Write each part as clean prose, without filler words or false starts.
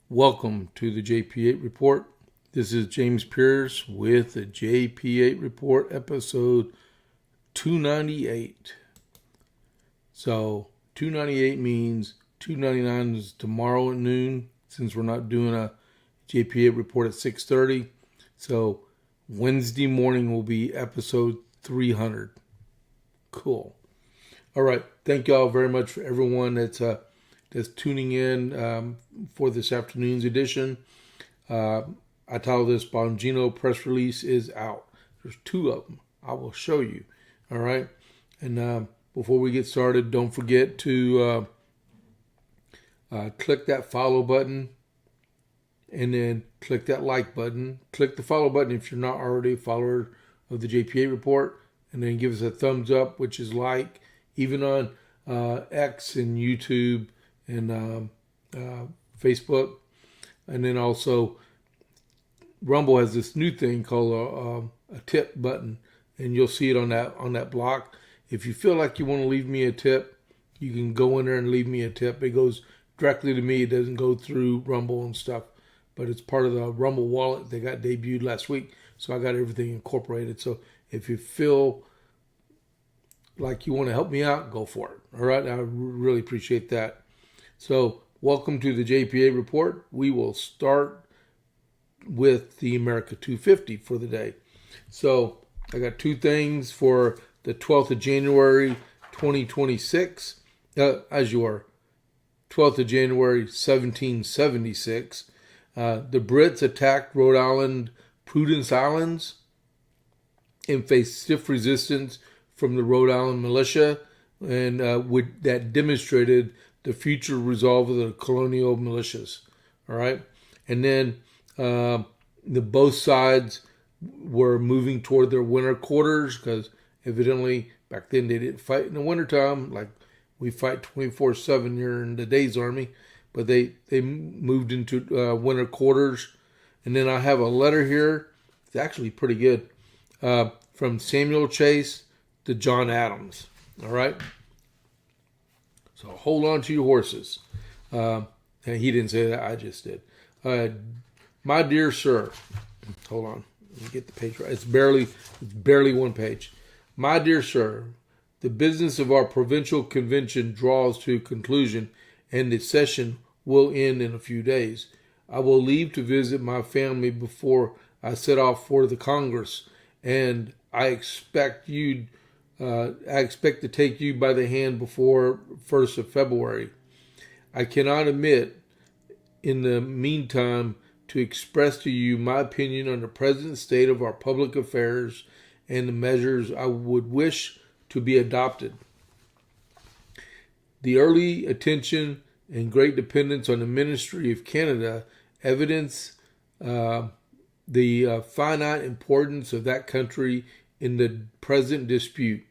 Welcome to the JP8 Report. This is James Pierce with the JP8 Report, episode 298. So 298 means 299 is tomorrow at noon, since we're not doing a JP8 Report at 6:30. So Wednesday morning will be episode 300. Cool. All right. Thank you all very much for everyone that's tuning in for this afternoon's edition. I titled this Bongino press release is out. There's two of them. I will show you. All right. And before we get started, don't forget to click that follow button and then click that like button. Click the follow button if you're not already a follower of the JP8 Report, and then give us a thumbs up, which is like, even on X and YouTube and Facebook. And then also Rumble has this new thing called a tip button, and you'll see it on that block. If you feel like you want to leave me a tip, you can go in there and leave me a tip. It goes directly to me. It doesn't go through Rumble and stuff, but it's part of the Rumble wallet. They got debuted last week, so I got everything incorporated. So if you feel like you want to help me out, go for it. All right, I really appreciate that. So welcome to the JPA Report. We will start with the America 250 for the day. So I got two things for the 12th of January, 2026. As you are, 12th of January, 1776. The Brits attacked Rhode Island, Prudence Islands, and faced stiff resistance from the Rhode Island militia, and that demonstrated the future resolve of the colonial militias. All right. And then both sides were moving toward their winter quarters, because evidently back then they didn't fight in the wintertime like we fight 24/7 here in the day's army, but they moved into winter quarters. And then I have a letter here. It's actually pretty good, from Samuel Chase to John Adams. All right. So hold on to your horses. And he didn't say that. I just did. My dear sir. Hold on. Let me get the page right. It's barely one page. My dear sir, the business of our provincial convention draws to a conclusion, and the session will end in a few days. I will leave to visit my family before I set off for the Congress, and I expect to take you by the hand before 1st of February. I cannot omit, in the meantime, to express to you my opinion on the present state of our public affairs and the measures I would wish to be adopted. The early attention and great dependence on the Ministry of Canada evidence the finite importance of that country in the present dispute.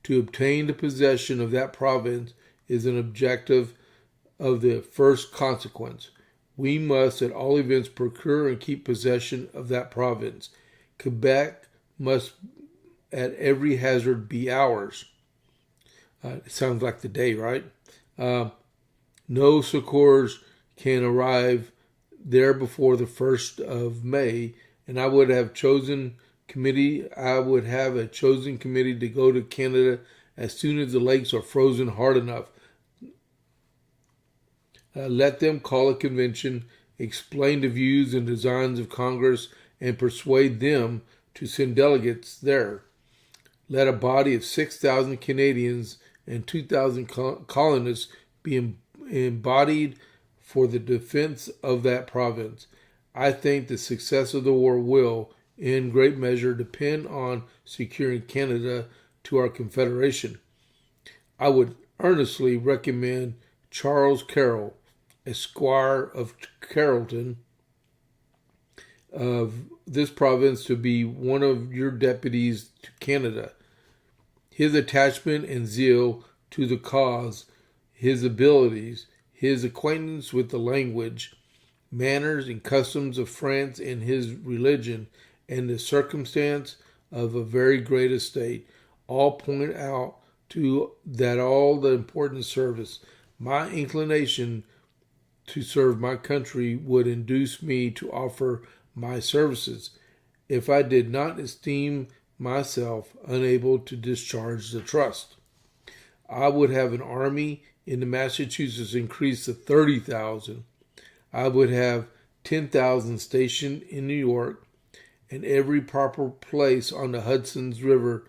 To obtain the possession of that province is an objective of the first consequence. We must at all events procure and keep possession of that province. Quebec must at every hazard be ours. It sounds like the day, right? No succors can arrive there before the 1st of May, and I would have a chosen committee to go to Canada as soon as the lakes are frozen hard enough. Let them call a convention, explain the views and designs of Congress, and persuade them to send delegates there. Let a body of 6,000 Canadians and 2,000 colonists be embodied for the defense of that province. I think the success of the war will, in great measure, depend on securing Canada to our Confederation. I would earnestly recommend Charles Carroll, Esquire of Carrollton, of this province, to be one of your deputies to Canada. his attachment and zeal to the cause, his abilities, his acquaintance with the language, manners, and customs of France, and his religion, and the circumstance of a very great estate, all point out to that all the important service. My inclination to serve my country would induce me to offer my services, if I did not esteem myself unable to discharge the trust. I would have an army in the Massachusetts increased to 30,000. I would have 10,000 stationed in New York, and every proper place on the Hudson's River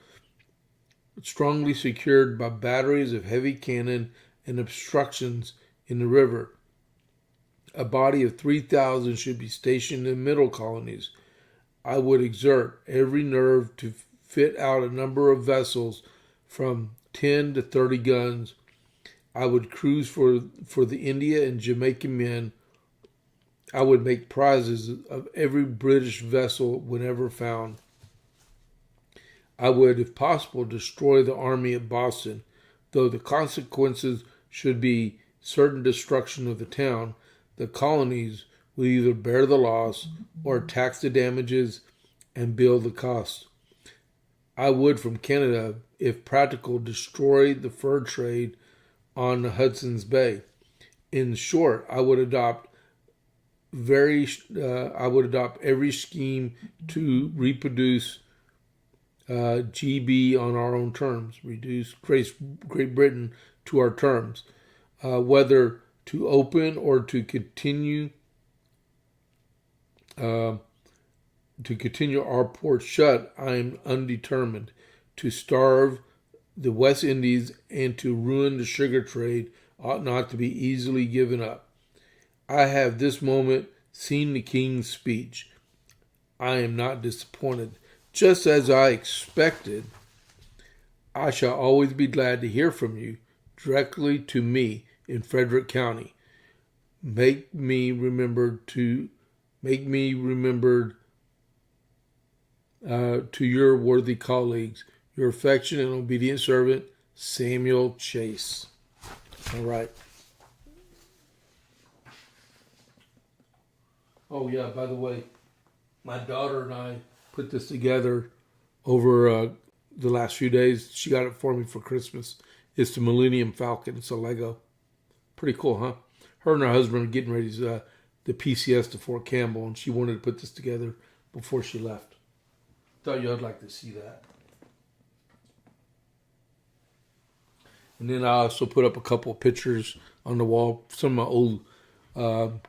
strongly secured by batteries of heavy cannon and obstructions in the river. A body of 3,000 should be stationed in middle colonies. I would exert every nerve to fit out a number of vessels from 10 to 30 guns. I would cruise for the India and Jamaican men. I would make prizes of every British vessel whenever found. I would, if possible, destroy the army at Boston, though the consequences should be certain destruction of the town. The colonies would either bear the loss or tax the damages and bill the cost. I would, from Canada, if practical, destroy the fur trade on the Hudson's Bay. In short, I would adopt every scheme to reproduce GB on our own terms, reduce Great Britain to our terms, whether to open or to continue our ports shut. I am undetermined. To starve the West Indies and to ruin the sugar trade ought not to be easily given up. I have this moment seen the King's speech. I am not disappointed. Just as I expected, I shall always be glad to hear from you directly to me in Frederick County. Make me remembered to your worthy colleagues, your affectionate and obedient servant, Samuel Chase. All right. Oh, yeah, by the way, my daughter and I put this together over the last few days. She got it for me for Christmas. It's the Millennium Falcon. It's a Lego. Pretty cool, huh? Her and her husband are getting ready to the PCS to Fort Campbell, and she wanted to put this together before she left. Thought y'all'd like to see that. And then I also put up a couple of pictures on the wall, some of my old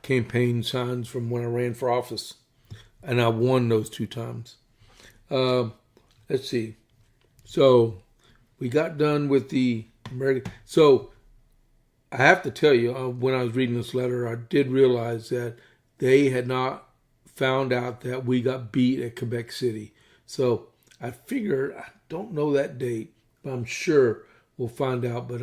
campaign signs from when I ran for office. And I won those 2 times. Let's see. So we got done with the American. So I have to tell you, when I was reading this letter, I did realize that they had not found out that we got beat at Quebec City. So I figure, I don't know that date, but I'm sure we'll find out. But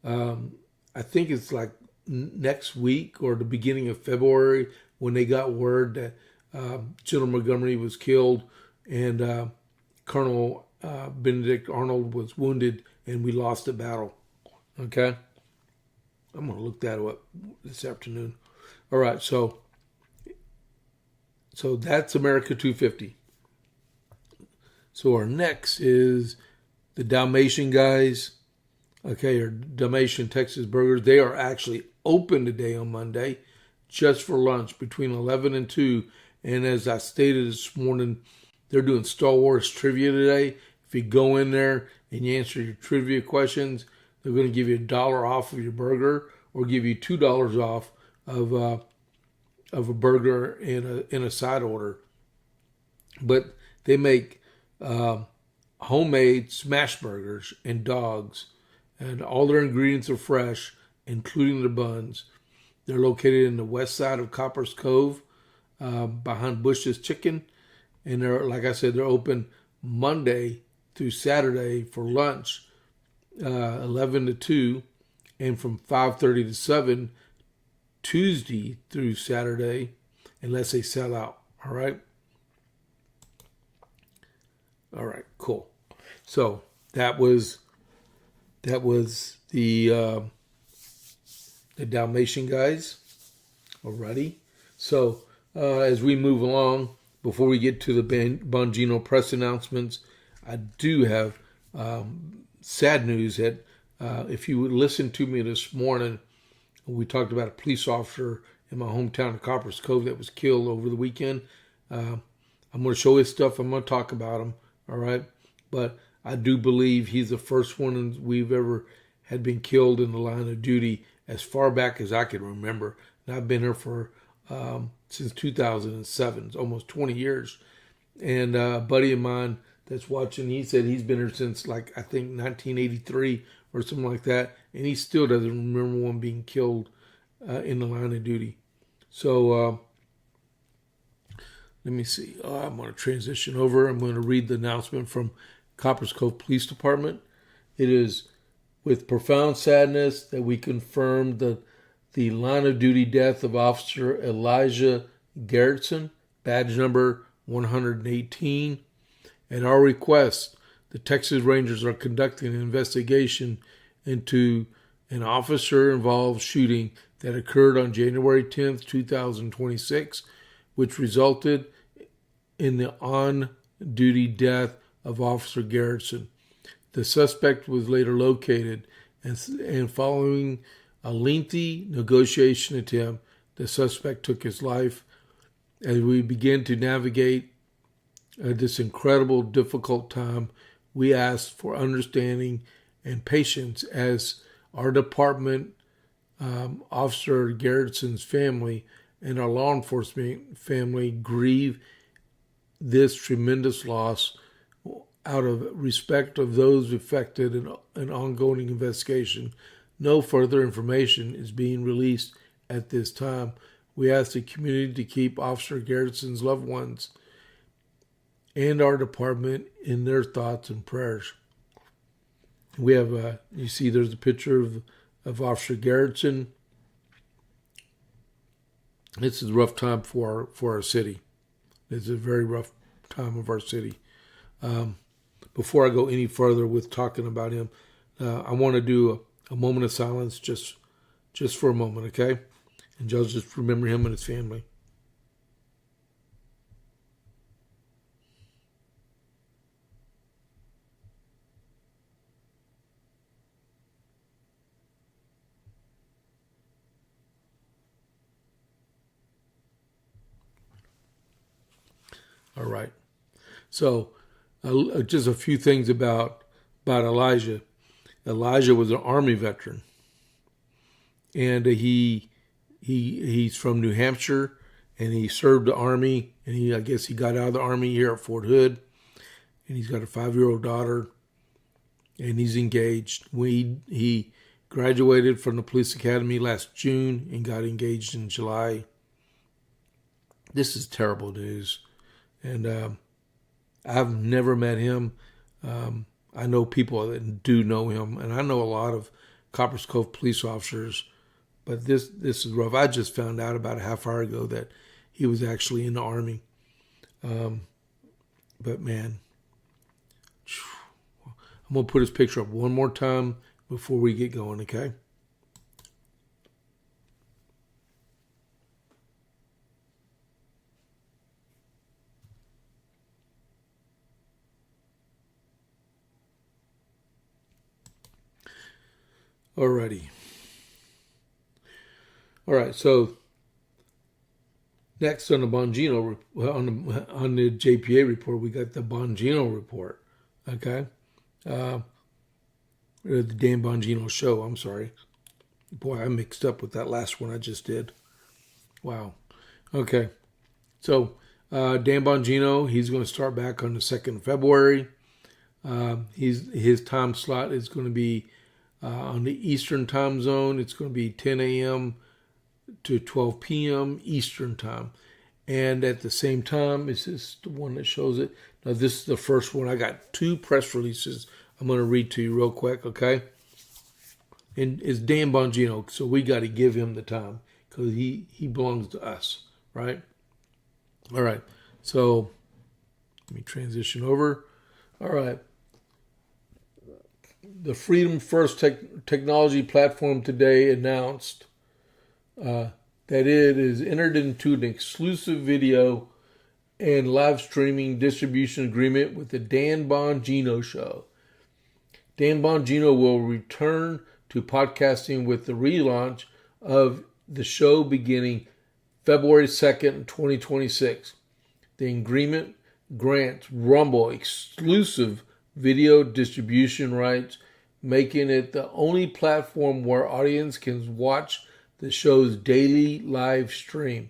I think it's like next week or the beginning of February when they got word that General Montgomery was killed and Colonel Benedict Arnold was wounded and we lost the battle. Okay? I'm going to look that up this afternoon. All right, so that's America 250. So our next is the Dalmatian guys, okay, or Dalmatian Texas Burgers. They are actually open today on Monday just for lunch between 11 and 2. And as I stated this morning, they're doing Star Wars trivia today. If you go in there and you answer your trivia questions, they're going to give you $1 off of your burger or give you $2 off of a burger in a side order. But they make homemade smash burgers and dogs, and all their ingredients are fresh, including the buns. They're located in the west side of Copperas Cove, behind Bush's Chicken, and they're, like I said, they're open Monday through Saturday for lunch, 11 to 2, and from 5:30 to 7 Tuesday through Saturday, unless they sell out. All right, cool. So that was the Dalmatian guys. Alrighty. So as we move along, before we get to the Bongino press announcements, I do have sad news that if you would listen to me this morning, we talked about a police officer in my hometown of Copperas Cove that was killed over the weekend. I'm going to show his stuff. I'm going to talk about him. All right. But I do believe he's the first one we've ever had been killed in the line of duty as far back as I can remember. And I've been here for since 2007. It's almost 20 years. And a buddy of mine that's watching, he said he's been here since I think 1983 or something like that. And he still doesn't remember one being killed in the line of duty. So let me see. I'm going to transition over. I'm going to read the announcement from Copperas Cove Police Department. It is with profound sadness that we confirm the line of duty death of Officer Elijah Garrettson, badge number 118. At our request, the Texas Rangers are conducting an investigation into an officer-involved shooting that occurred on January 10th, 2026, which resulted in the on-duty death of Officer Garrettson. The suspect was later located, and following a lengthy negotiation attempt, the suspect took his life. As we begin to navigate this incredible, difficult time, we ask for understanding and patience as our department, Officer Garrettson's family, and our law enforcement family grieve this tremendous loss. Out of respect of those affected in an ongoing investigation, no further information is being released at this time. We ask the community to keep Officer Garrettson's loved ones and our department in their thoughts and prayers. We have, you see there's a picture of Officer Garrettson. This is a rough time for our city. It's a very rough time of our city. Before I go any further with talking about him, I want to do a moment of silence just for a moment, okay? And just remember him and his family. All right. So just a few things about Elijah. Elijah was an Army veteran, and he's from New Hampshire, and he served the Army, and I guess he got out of the Army here at Fort Hood, and he's got a 5-year-old daughter, and he's engaged. He graduated from the police academy last June and got engaged in July. This is terrible news, and I've never met him. I know people that do know him, and I know a lot of Copperas Cove police officers, but this is rough. I just found out about a half hour ago that he was actually in the Army. But man, I'm going to put his picture up one more time before we get going, okay? Alrighty. All right, so next on the Bongino, on the JP8 report, we got the Bongino report, okay? The Dan Bongino show, I'm sorry. Boy, I mixed up with that last one I just did. Wow. Okay, so Dan Bongino, he's going to start back on the 2nd of February. His time slot is going to be on the Eastern time zone. It's going to be 10 a.m. to 12 p.m. Eastern time. And at the same time, this is the one that shows it. Now, this is the first one. I got 2 press releases I'm going to read to you real quick, okay? And it's Dan Bongino, so we got to give him the time because he belongs to us, right? All right, so let me transition over. All right. the Freedom First Technology platform today announced that it is entered into an exclusive video and live streaming distribution agreement with the Dan Bongino Show. Dan Bongino will return to podcasting with the relaunch of the show beginning February 2nd, 2026. The agreement grants Rumble exclusive video distribution rights, making it the only platform where audience can watch the show's daily live stream.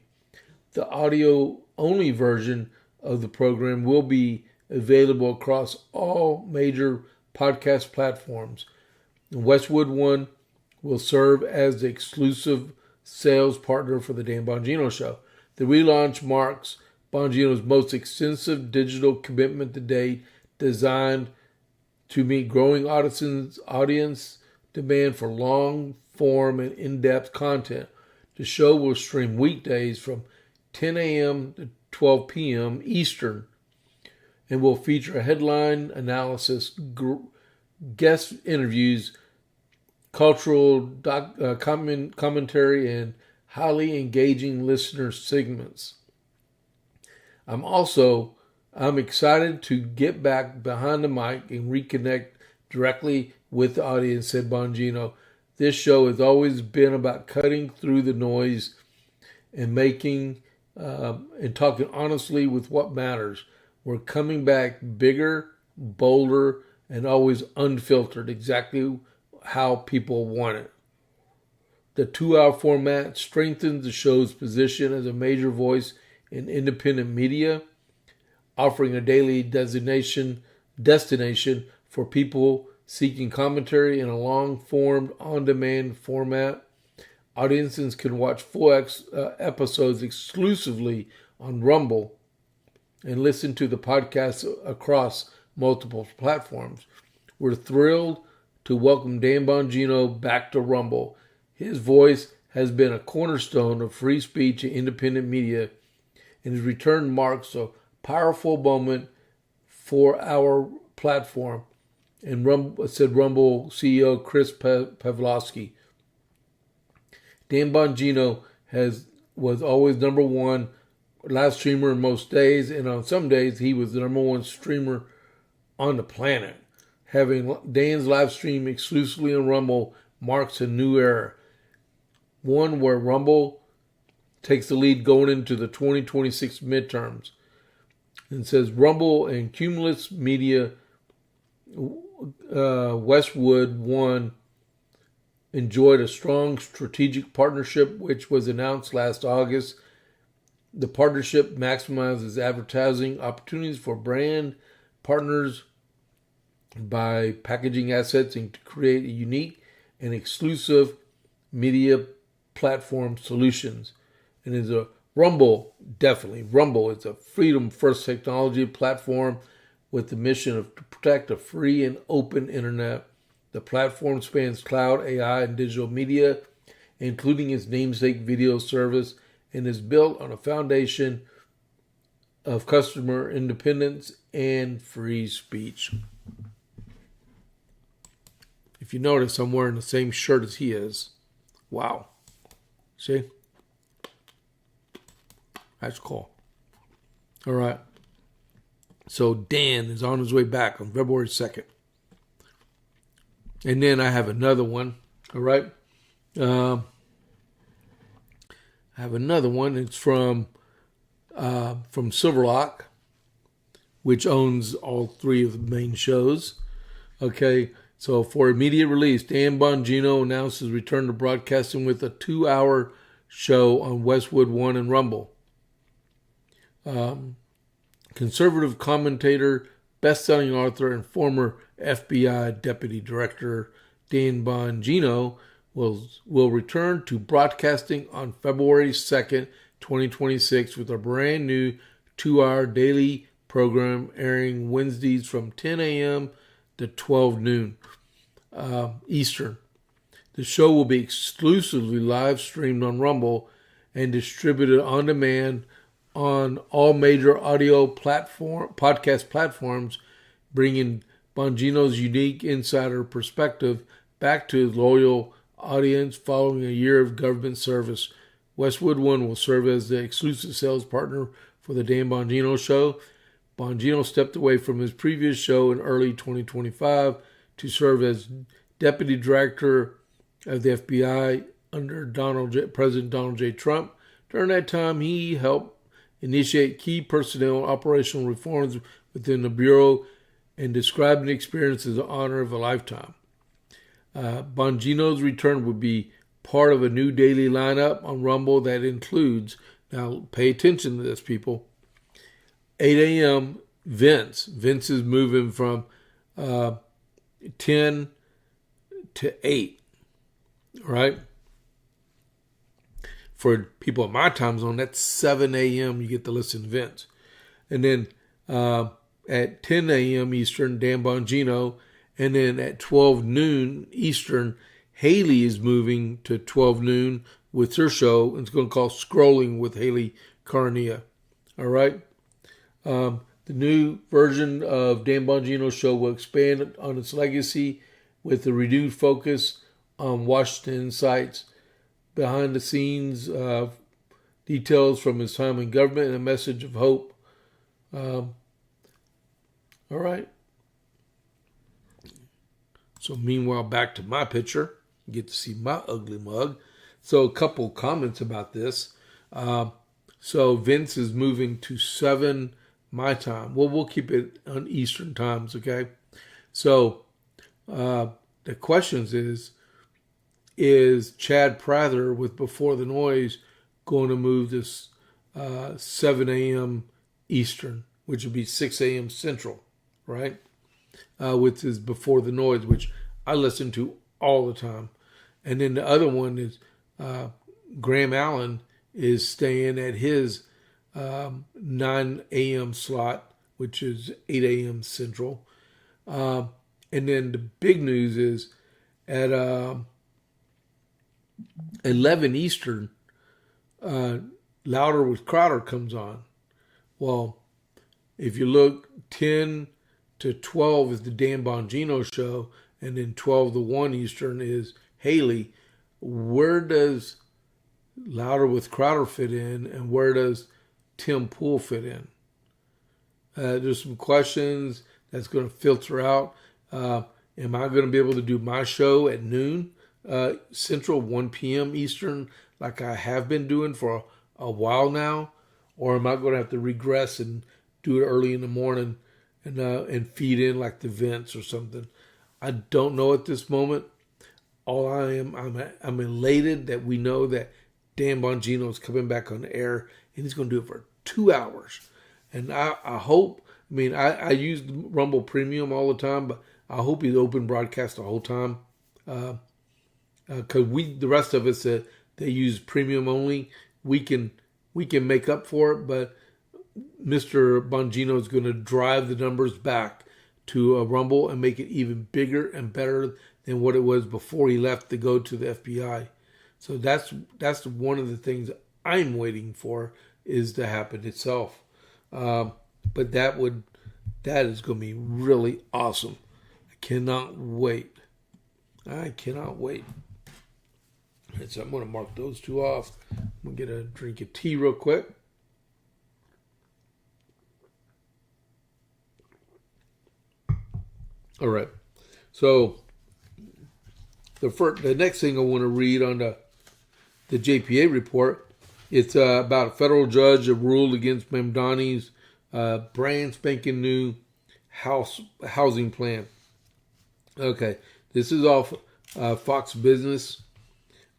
The audio-only version of the program will be available across all major podcast platforms. Westwood One will serve as the exclusive sales partner for the Dan Bongino Show. The relaunch marks Bongino's most extensive digital commitment to date, designed to meet growing audience demand for long-form and in-depth content. The show will stream weekdays from 10 a.m. to 12 p.m. Eastern and will feature headline analysis, guest interviews, cultural commentary, and highly engaging listener segments. I'm excited to get back behind the mic and reconnect directly with the audience, said Bongino. This show has always been about cutting through the noise and talking honestly with what matters. We're coming back bigger, bolder, and always unfiltered, exactly how people want it. The 2-hour format strengthens the show's position as a major voice in independent media, offering a daily destination for people seeking commentary in a long-form, on-demand format. Audiences can watch full episodes exclusively on Rumble and listen to the podcast across multiple platforms. We're thrilled to welcome Dan Bongino back to Rumble. His voice has been a cornerstone of free speech and independent media, and his return marks a powerful moment for our platform, and said Rumble CEO Chris Pavlovski. Dan Bongino was always number one live streamer most days, and on some days he was the number one streamer on the planet. Having Dan's live stream exclusively on Rumble marks a new era, one where Rumble takes the lead going into the 2026 midterms. And says Rumble and Cumulus Media Westwood One enjoyed a strong strategic partnership, which was announced last August. The partnership maximizes advertising opportunities for brand partners by packaging assets and to create a unique and exclusive media platform solutions. And is a Rumble is a freedom first technology platform with the mission of to protect a free and open internet. The platform spans cloud, AI, and digital media, including its namesake video service, and is built on a foundation of customer independence and free speech. If you notice, I'm wearing the same shirt as he is. Wow. See? That's cool. All right. So Dan is on his way back on February 2nd. And then I have another one. All right. I have another one. It's from Silverlock, which owns all three of the main shows. Okay. So for immediate release, Dan Bongino announced his return to broadcasting with a 2-hour show on Westwood One and Rumble. Conservative commentator, best-selling author, and former FBI Deputy Director Dan Bongino will return to broadcasting on February 2nd, 2026 with a brand new 2-hour daily program airing Wednesdays from 10 a.m. to 12 noon Eastern. The show will be exclusively live streamed on Rumble and distributed on demand on all major audio podcast platforms, bringing Bongino's unique insider perspective back to his loyal audience following a year of government service. Westwood One will serve as the exclusive sales partner for the Dan Bongino Show. Bongino stepped away from his previous show in early 2025 to serve as Deputy Director of the FBI under President Donald J. Trump. During that time, he helped initiate key personnel and operational reforms within the Bureau and described the experience as an honor of a lifetime. Bongino's return would be part of a new daily lineup on Rumble that includes, now pay attention to this, people, 8 a.m. Vince. Vince is moving from 10 to 8, right? For people in my time zone, that's 7 a.m. you get to listen to Vince. And then at 10 a.m. Eastern, Dan Bongino. And then at 12 noon Eastern, Haley is moving to 12 noon with her show. It's going to call Scrolling with Haley Carnia. All right. The new version of Dan Bongino's show will expand on its legacy with a renewed focus on Washington insights, behind the scenes details from his time in government, and a message of hope. All right. So meanwhile, back to my picture. You get to see my ugly mug. So a couple comments about this. So Vince is moving to 7 my time. Well, we'll keep it on Eastern times, okay? So the questions is Chad Prather with Before the Noise going to move this 7 a.m. Eastern, which would be 6 a.m. Central, right? With his Before the Noise, which I listen to all the time. And then the other one is Graham Allen is staying at his 9 a.m. slot, which is 8 a.m. Central. And then the big news is at 11 Eastern, Louder with Crowder comes on. Well, if you look, 10 to 12 is the Dan Bongino show, and then 12 to 1 Eastern is Haley. Where does Louder with Crowder fit in, and where does Tim Pool fit in? There's some questions that's going to filter out. Am I going to be able to do my show at noon Central, 1 p.m. Eastern, like I have been doing for a while now? Or am I going to have to regress and do it early in the morning and feed in like the Vince or something? I don't know at this moment. All I'm elated that we know that Dan Bongino is coming back on the air, and he's going to do it for 2 hours. And I hope, I use Rumble Premium all the time, but I hope he's open broadcast the whole time. Because the rest of us that they use premium only, we can make up for it, but Mr. Bongino is going to drive the numbers back to a Rumble and make it even bigger and better than what it was before he left to go to the FBI. So that's one of the things I'm waiting for is to happen itself. But that is going to be really awesome. I cannot wait. All right, so I'm going to mark those two off. I'm going to get a drink of tea real quick. All right. So the next thing I want to read on the JP8 report, it's about a federal judge that ruled against Mamdani's brand spanking new housing plan. Okay, this is off Fox Business.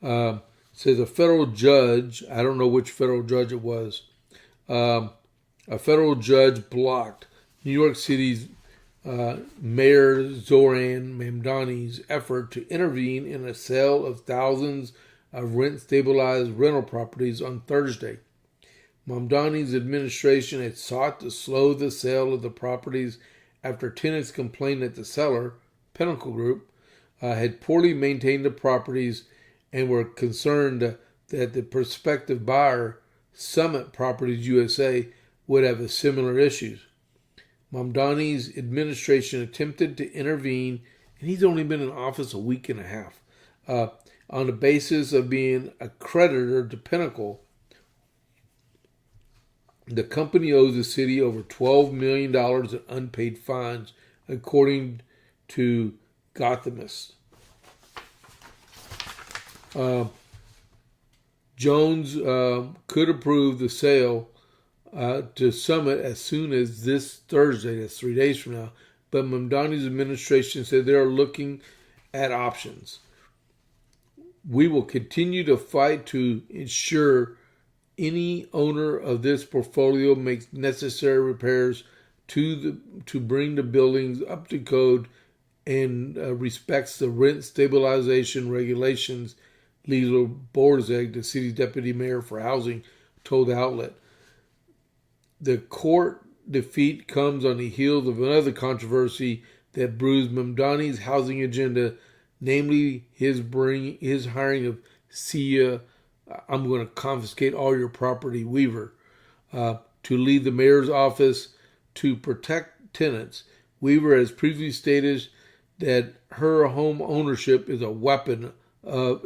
Says a federal judge, I don't know which federal judge it was, a federal judge blocked New York City's Mayor Zoran Mamdani's effort to intervene in a sale of thousands of rent-stabilized rental properties on Thursday. Mamdani's administration had sought to slow the sale of the properties after tenants complained that the seller, Pinnacle Group, had poorly maintained the properties and were concerned that the prospective buyer, Summit Properties USA, would have similar issues. Mamdani's administration attempted to intervene, and he's only been in office a week and a half, on the basis of being a creditor to Pinnacle. The company owes the city over $12 million in unpaid fines, according to Gothamist. Jones could approve the sale to Summit as soon as this Thursday, that's 3 days from now, but Mamdani's administration said they are looking at options. We will continue to fight to ensure any owner of this portfolio makes necessary repairs to bring the buildings up to code and respects the rent stabilization regulations, Liesl Borzeg, the city's deputy mayor for housing, told the outlet. The court defeat comes on the heels of another controversy that bruised Mamdani's housing agenda, namely his hiring of Sia, I'm going to confiscate all your property, Weaver, to lead the mayor's office to protect tenants. Weaver has previously stated that her home ownership is a weapon of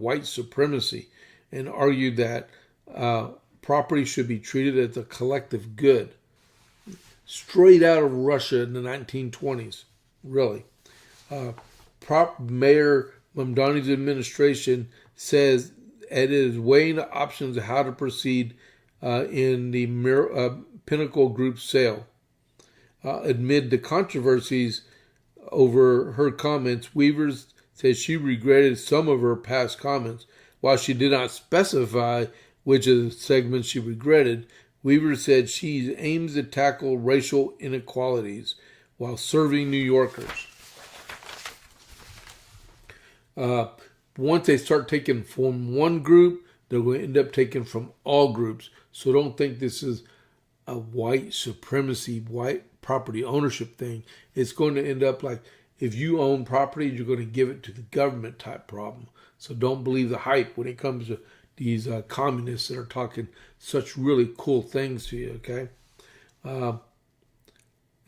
white supremacy, and argued that property should be treated as a collective good. Straight out of Russia in the 1920s, really. Mayor Mamdani's administration says it is weighing the options of how to proceed in the Pinnacle Group sale. Amid the controversies over her comments, Weaver says she regretted some of her past comments. While she did not specify which of the segments she regretted, Weaver said she aims to tackle racial inequalities while serving New Yorkers. Once they start taking from one group, they're going to end up taking from all groups. So don't think this is a white supremacy, white property ownership thing. It's going to end up like if you own property, you're going to give it to the government type problem. So don't believe the hype when it comes to these communists that are talking such really cool things to you, okay? And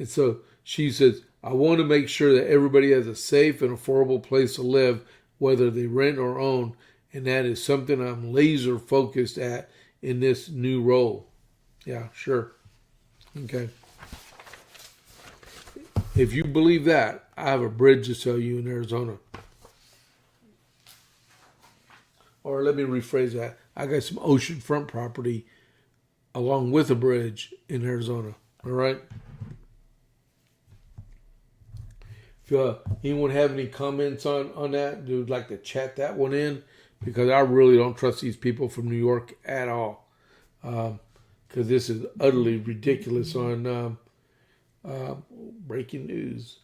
so she says, I want to make sure that everybody has a safe and affordable place to live, whether they rent or own, and that is something I'm laser focused at in this new role. Yeah, sure. Okay. If you believe that, I have a bridge to sell you in Arizona. Or let me rephrase that. I got some oceanfront property along with a bridge in Arizona. All right? If anyone have any comments on that, they would like to chat that one in, because I really don't trust these people from New York at all. Because this is utterly ridiculous on breaking news.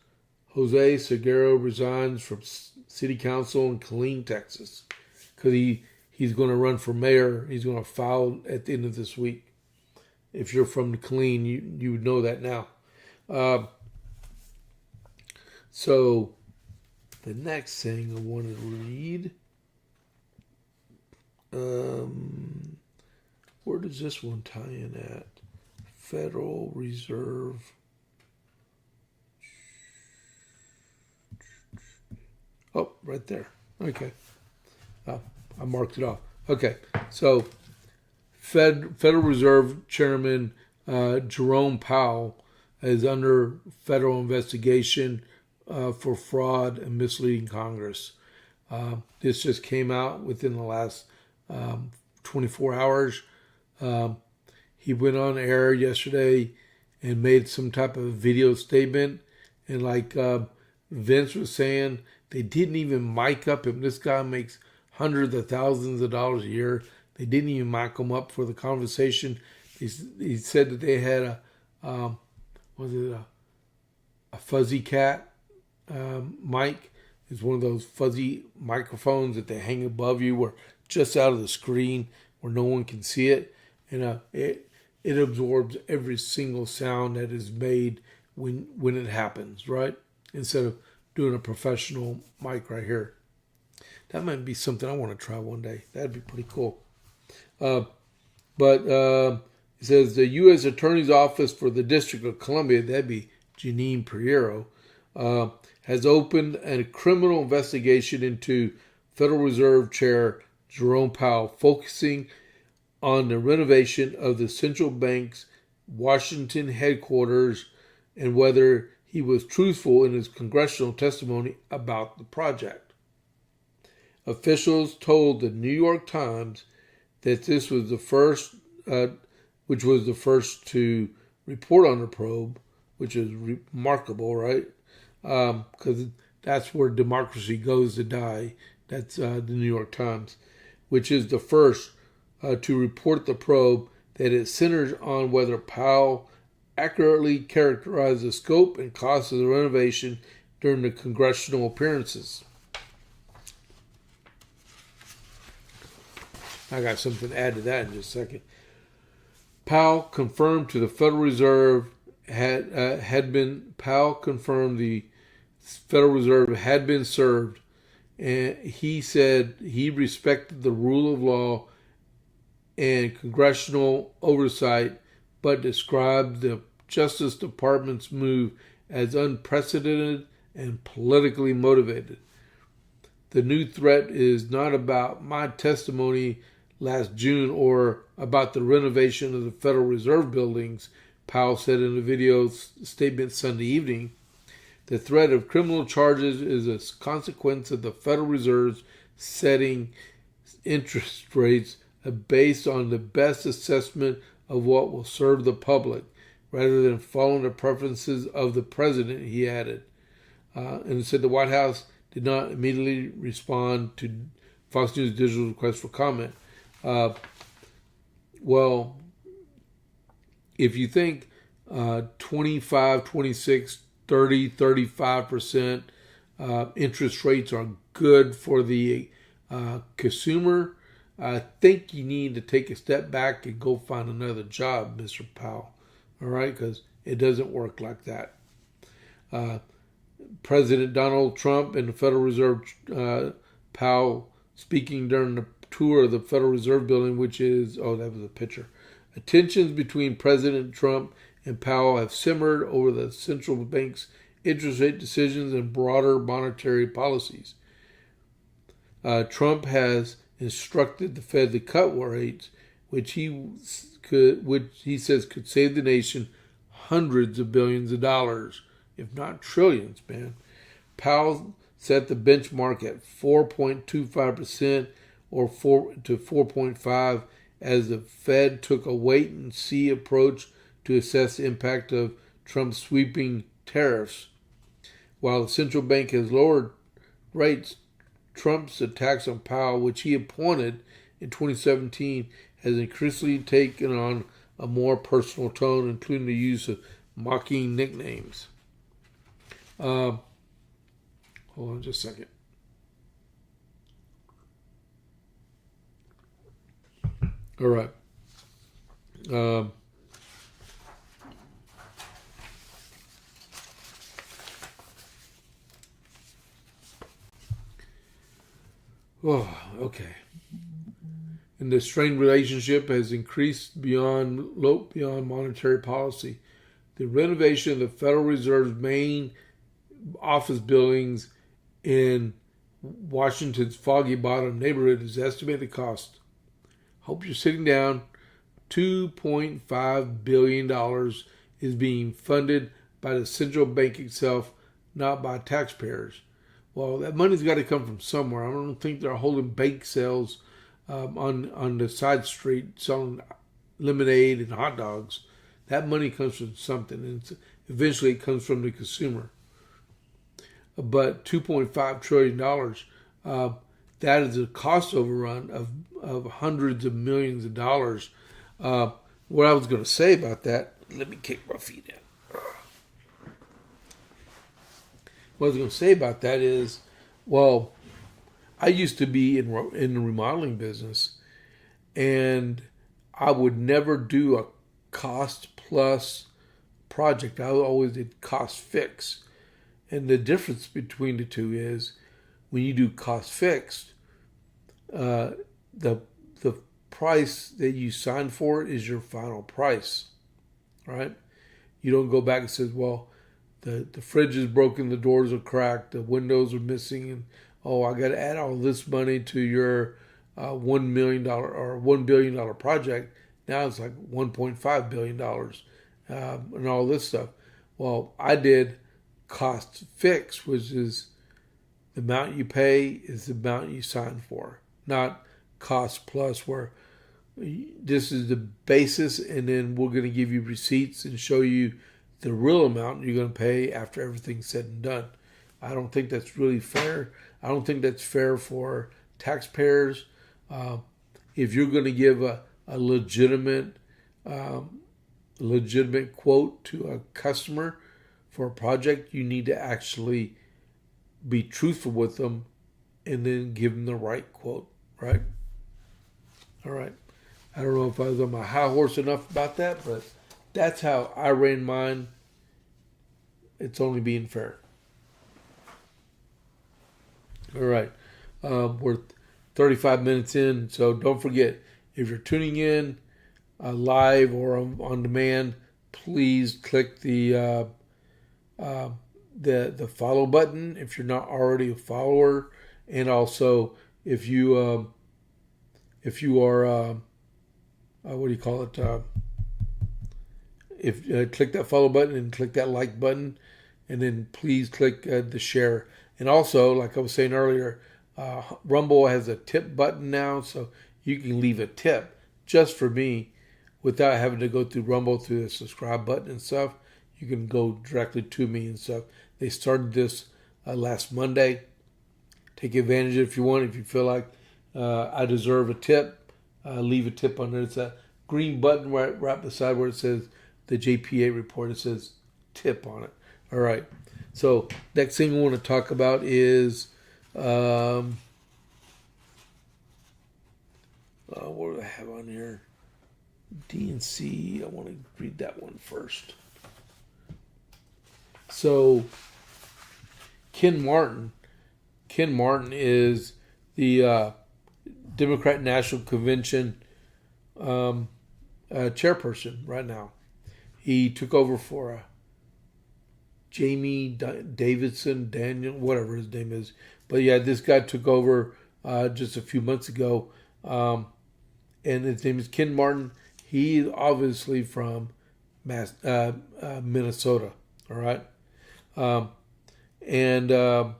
Jose Seguero resigns from city council in Killeen, Texas, because he's going to run for mayor. He's going to file at the end of this week. If you're from Killeen, you would know that now. So the next thing I wanted to read, where does this one tie in at? Federal Reserve. Oh, right there. Okay. I marked it off. Okay. So Federal Reserve Chairman Jerome Powell is under federal investigation for fraud and misleading Congress. This just came out within the last 24 hours. He went on air yesterday and made some type of video statement. And like Vince was saying, they didn't even mic up him. This guy makes hundreds of thousands of dollars a year. They didn't even mic him up for the conversation. He said that they had a fuzzy cat mic. It's one of those fuzzy microphones that they hang above you, where just out of the screen, where no one can see it, and it absorbs every single sound that is made when it happens, right? Instead of doing a professional mic right here. That might be something I want to try one day. That'd be pretty cool. But It says the U.S. Attorney's Office for the District of Columbia, that'd be Janine Priero, has opened a criminal investigation into Federal Reserve Chair Jerome Powell, focusing on the renovation of the central bank's Washington headquarters and whether he was truthful in his congressional testimony about the project. Officials told the New York Times that this was the first, which was the first to report on the probe, which is remarkable, right? Because that's where democracy goes to die. That's the New York Times, which is the first to report the probe, that it centers on whether Powell accurately characterized the scope and cost of the renovation during the congressional appearances. I got something to add to that in just a second. Powell confirmed to the Federal Reserve confirmed the Federal Reserve had been served, and he said he respected the rule of law and congressional oversight, but described the Justice Department's move as unprecedented and politically motivated. The new threat is not about my testimony last June or about the renovation of the Federal Reserve buildings, Powell said in a video statement Sunday evening. The threat of criminal charges is a consequence of the Federal Reserve's setting interest rates based on the best assessment of what will serve the public, rather than following the preferences of the president, he added. And said the White House did not immediately respond to Fox News Digital's request for comment. Well, if you think 25, 26, 30, 35% interest rates are good for the consumer, I think you need to take a step back and go find another job, Mr. Powell. All right? Because it doesn't work like that. President Donald Trump and the Federal Reserve, Powell speaking during the tour of the Federal Reserve building, which is, that was a picture. Tensions between President Trump and Powell have simmered over the central bank's interest rate decisions and broader monetary policies. Trump has instructed the Fed to cut rates, which he says could save the nation hundreds of billions of dollars, if not trillions, man. Powell set the benchmark at 4.25% or 4 to 4.5 as the Fed took a wait-and-see approach to assess the impact of Trump's sweeping tariffs. While the central bank has lowered rates, Trump's attacks on Powell, which he appointed in 2017, has increasingly taken on a more personal tone, including the use of mocking nicknames. Hold on just a second. All right. Okay. And the strained relationship has increased beyond monetary policy. The renovation of the Federal Reserve's main office buildings in Washington's Foggy Bottom neighborhood is estimated to cost, hope you're sitting down, $2.5 billion is being funded by the central bank itself, not by taxpayers. Well, that money's got to come from somewhere. I don't think they're holding bake sales on the side street selling lemonade and hot dogs. That money comes from something, and eventually it comes from the consumer. But $2.5 trillion, that is a cost overrun of hundreds of millions of dollars. What I was going to say about that, let me kick my feet in. What I was going to say about that is, well, I used to be in the remodeling business, and I would never do a cost plus project. I always did cost fix. And the difference between the two is when you do cost fixed, the price that you signed for is your final price, right? You don't go back and say, well, the fridge is broken, the doors are cracked, the windows are missing, and I got to add all this money to your $1 million or $1 billion project. Now it's like $1.5 billion and all this stuff. Well, I did cost fix, which is the amount you pay is the amount you sign for, not cost plus, where this is the basis and then we're going to give you receipts and show you the real amount you're going to pay after everything's said and done. I don't think that's really fair. I don't think that's fair for taxpayers. If you're going to give a legitimate quote to a customer for a project, you need to actually be truthful with them and then give them the right quote, right? All right. I don't know if I was on my high horse enough about that, but that's how I ran mine. It's only being fair. All right. We're 35 minutes in, so don't forget, if you're tuning in live or on demand, please click the follow button if you're not already a follower, and also if you are what do you call it? If click that follow button and click that like button, and then please click the share. And also, like I was saying earlier, Rumble has a tip button now, so you can leave a tip just for me without having to go through Rumble through the subscribe button and stuff. You can go directly to me and stuff. They started this last Monday. Take advantage of it if you want. If you feel like I deserve a tip, leave a tip on there. It's a green button right beside where it says the JP8 report. It says tip on it. All right. So next thing we want to talk about is what do I have on here? DNC. I want to read that one first. So Ken Martin is the Democrat National Convention chairperson right now. He took over for Jamie Davidson, Daniel, whatever his name is. But yeah, this guy took over just a few months ago. And his name is Ken Martin. He's obviously from Minnesota. All right. And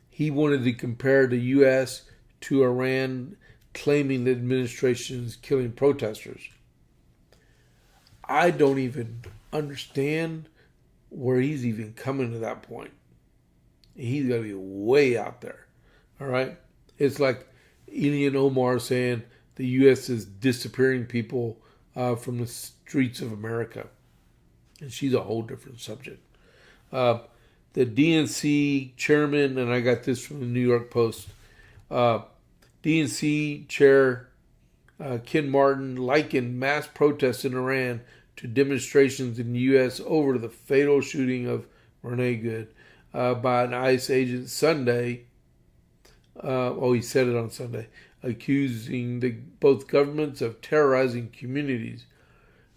he wanted to compare the U.S. to Iran, claiming the administration is killing protesters. I don't even understand where he's even coming to that point. He's got to be way out there. All right? It's like Ilhan Omar saying the U.S. is disappearing people from the streets of America. And she's a whole different subject. The DNC chairman, and I got this from the New York Post, DNC chair Ken Martin likened mass protests in Iran to demonstrations in the U.S. over the fatal shooting of Renee Good by an ICE agent Sunday. He said it on Sunday, accusing both governments of terrorizing communities.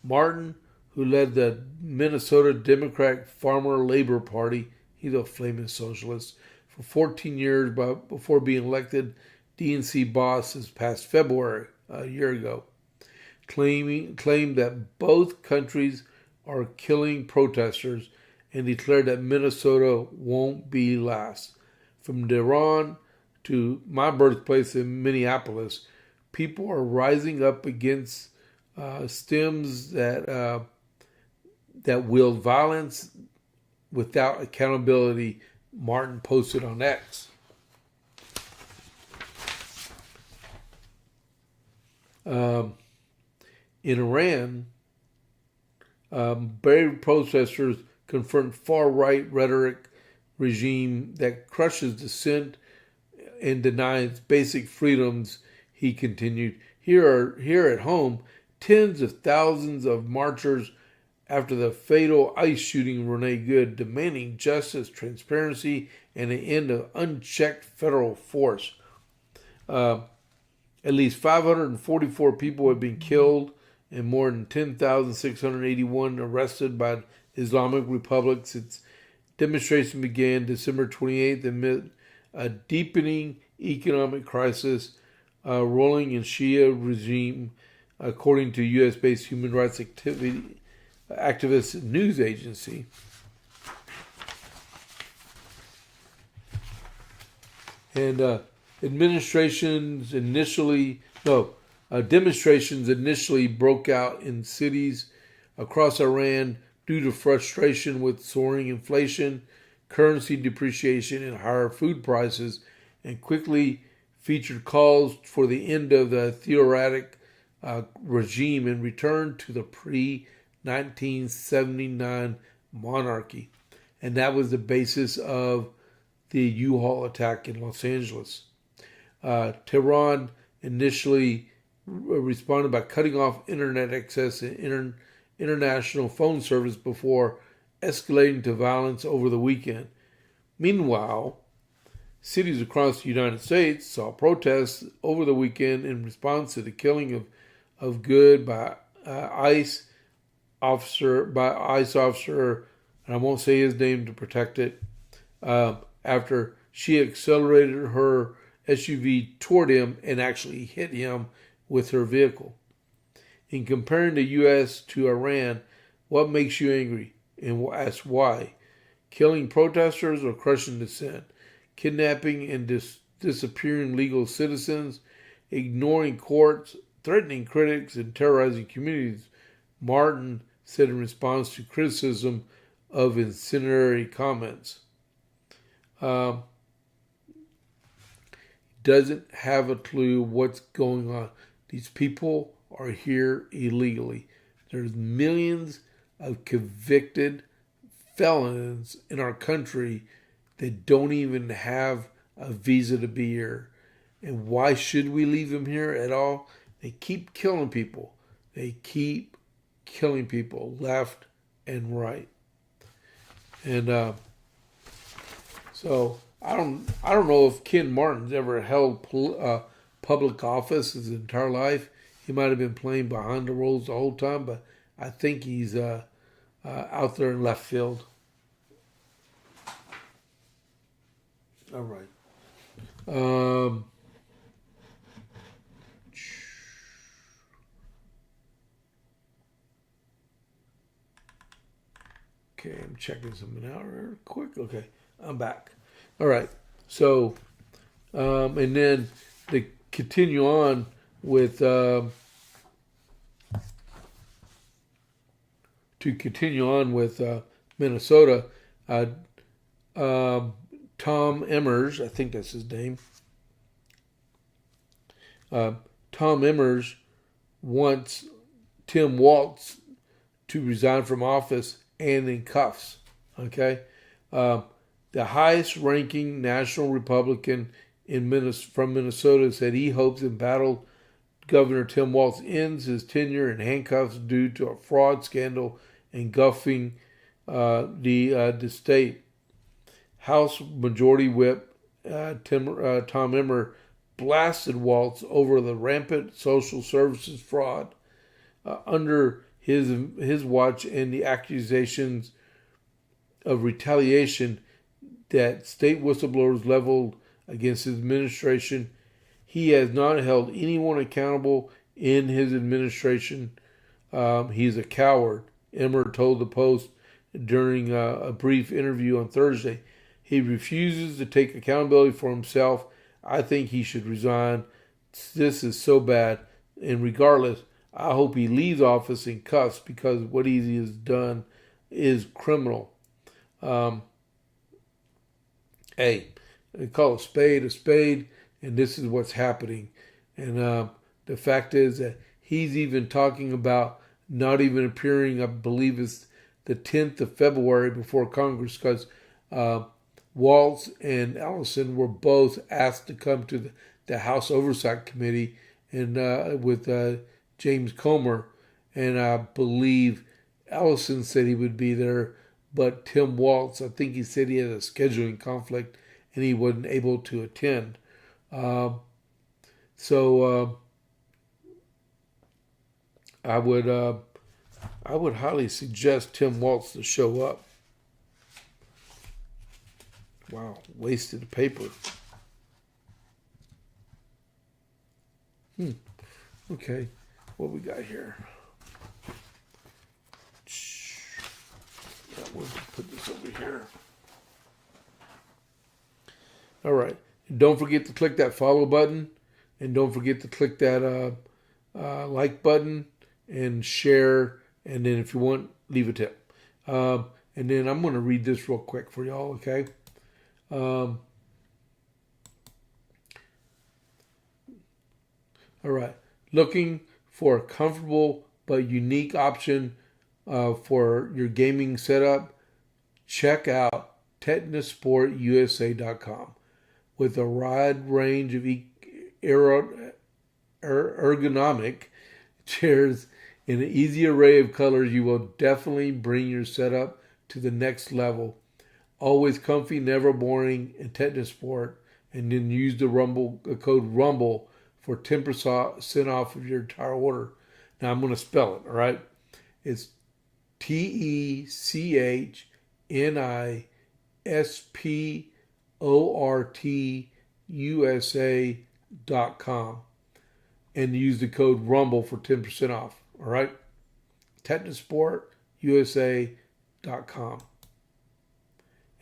Martin, who led the Minnesota Democratic Farmer Labor Party, he's a flaming socialist, for 14 years before being elected DNC boss this past February, a year ago, claimed that both countries are killing protesters and declared that Minnesota won't be last. From Tehran to my birthplace in Minneapolis, people are rising up against stems that wield violence without accountability, Martin posted on X. In Iran, brave protesters confront far-right rhetoric regime that crushes dissent and denies basic freedoms, he continued. Here at home, tens of thousands of marchers after the fatal ICE shooting of Renee Good, demanding justice, transparency, and an end of unchecked federal force. At least 544 people have been killed and more than 10,681 arrested by Islamic Republic since demonstration began December 28th amid a deepening economic crisis rolling in Shia regime, according to U.S.-based human rights activist news agency. And demonstrations initially broke out in cities across Iran due to frustration with soaring inflation, currency depreciation, and higher food prices, and quickly featured calls for the end of the theocratic regime and return to the pre-1979 monarchy. And that was the basis of the U-Haul attack in Los Angeles. Tehran initially responded by cutting off internet access and international phone service before escalating to violence over the weekend. Meanwhile, cities across the United States saw protests over the weekend in response to the killing of Good by ICE officer, and I won't say his name to protect it, after she accelerated her SUV toward him and actually hit him with her vehicle. In comparing the U.S. to Iran, what makes you angry and ask why? Killing protesters or crushing dissent? Kidnapping and disappearing legal citizens? Ignoring courts? Threatening critics and terrorizing communities? Martin said in response to criticism of incendiary comments. Doesn't have a clue what's going on. These people are here illegally. There's millions of convicted felons in our country that don't even have a visa to be here. And why should we leave them here at all? They keep killing people. They keep killing people left and right. And so I don't know if Ken Martin's ever held public office his entire life. He might have been playing behind the roles the whole time, but I think he's out there in left field. All right. Okay, I'm checking something out real quick. Okay, I'm back. All right. So, and then to continue on with Minnesota, Tom Emmer, I think that's his name. Tom Emmer wants Tim Walz to resign from office and in cuffs. Okay, the highest-ranking national Republican from Minnesota said he hopes embattled Governor Tim Walz ends his tenure in handcuffs due to a fraud scandal engulfing the state. House Majority Whip Tom Emmer blasted Walz over the rampant social services fraud under his watch and the accusations of retaliation that state whistleblowers leveled against his administration. He has not held anyone accountable in his administration. He's a coward, Emmer told the Post during a brief interview on Thursday. He refuses to take accountability for himself. I think he should resign. This is so bad. And regardless, I hope he leaves office in cuffs because what he has done is criminal. Hey, they call a spade, and this is what's happening. And the fact is that he's even talking about not even appearing, I believe it's the 10th of February before Congress, because Walz and Ellison were both asked to come to the House Oversight Committee and with James Comer, and I believe Ellison said he would be there, but Tim Walz, I think he said he had a scheduling conflict and he wasn't able to attend. So I would highly suggest Tim Walz to show up. Wow, wasted paper. Okay, what we got here? We'll put this over here. All right. Don't forget to click that follow button, and don't forget to click that like button and share. And then if you want, leave a tip. And then I'm going to read this real quick for y'all. Okay. All right. Looking for a comfortable but unique option for your gaming setup? Check out TetanusSportUSA.com. With a wide range of ergonomic chairs in an easy array of colors, you will definitely bring your setup to the next level. Always comfy, never boring, and Tetanus Sport. And then use the code RUMBLE for 10% off of your entire order. Now I'm going to spell it, all right? It's TetanusSportUSA.com and use the code RUMBLE for 10% off. All right? TetanusSportUSA.com.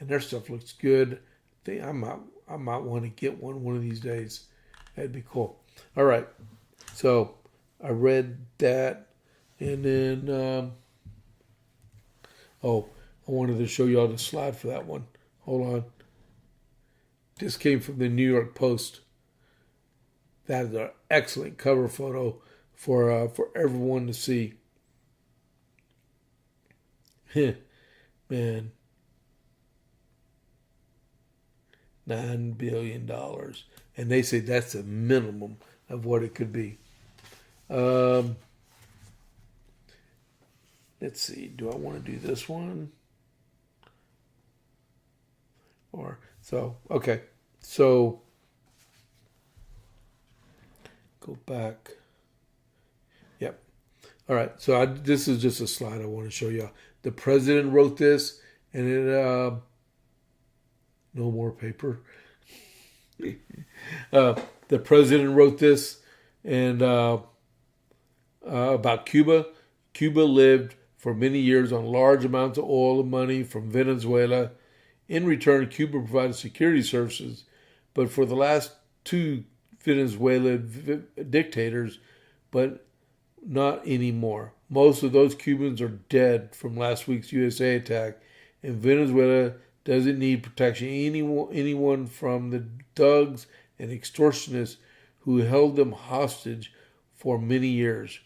And their stuff looks good. I might want to get one of these days. That'd be cool. All right. So I read that, and then I wanted to show y'all the slide for that one. Hold on. This came from the New York Post. That is an excellent cover photo for everyone to see. Man. $9 billion. And they say that's the minimum of what it could be. Let's see. Do I want to do this one? Okay. So, go back. Yep. All right. So this is just a slide I want to show y'all. The president wrote this, and it, no more paper. The president wrote this, and about Cuba. Cuba lived for many years on large amounts of oil and money from Venezuela. In return, Cuba provided security services, but for the last two Venezuela dictators, but not anymore. Most of those Cubans are dead from last week's USA attack, and Venezuela doesn't need protection. Anyone from the thugs and extortionists who held them hostage for many years.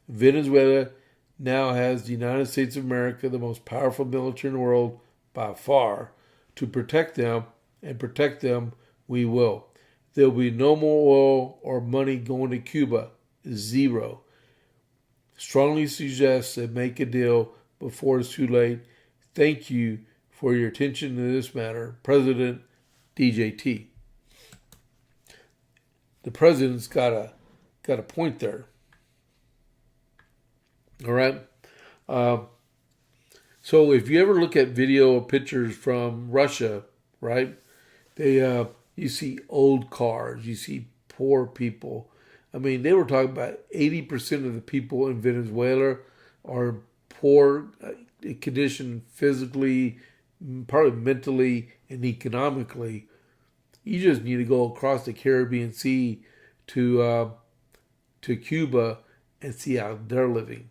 Venezuela now has the United States of America, the most powerful military in the world by far, to protect them, and protect them we will. There will be no more oil or money going to Cuba. Zero. Strongly suggest that make a deal before it's too late. Thank you for your attention to this matter. President DJT. The president's got a point there. All right. So if you ever look at video or pictures from Russia, right? You see old cars, you see poor people. I mean, they were talking about 80% of the people in Venezuela are poor condition physically, probably mentally and economically. You just need to go across the Caribbean Sea to Cuba and see how they're living.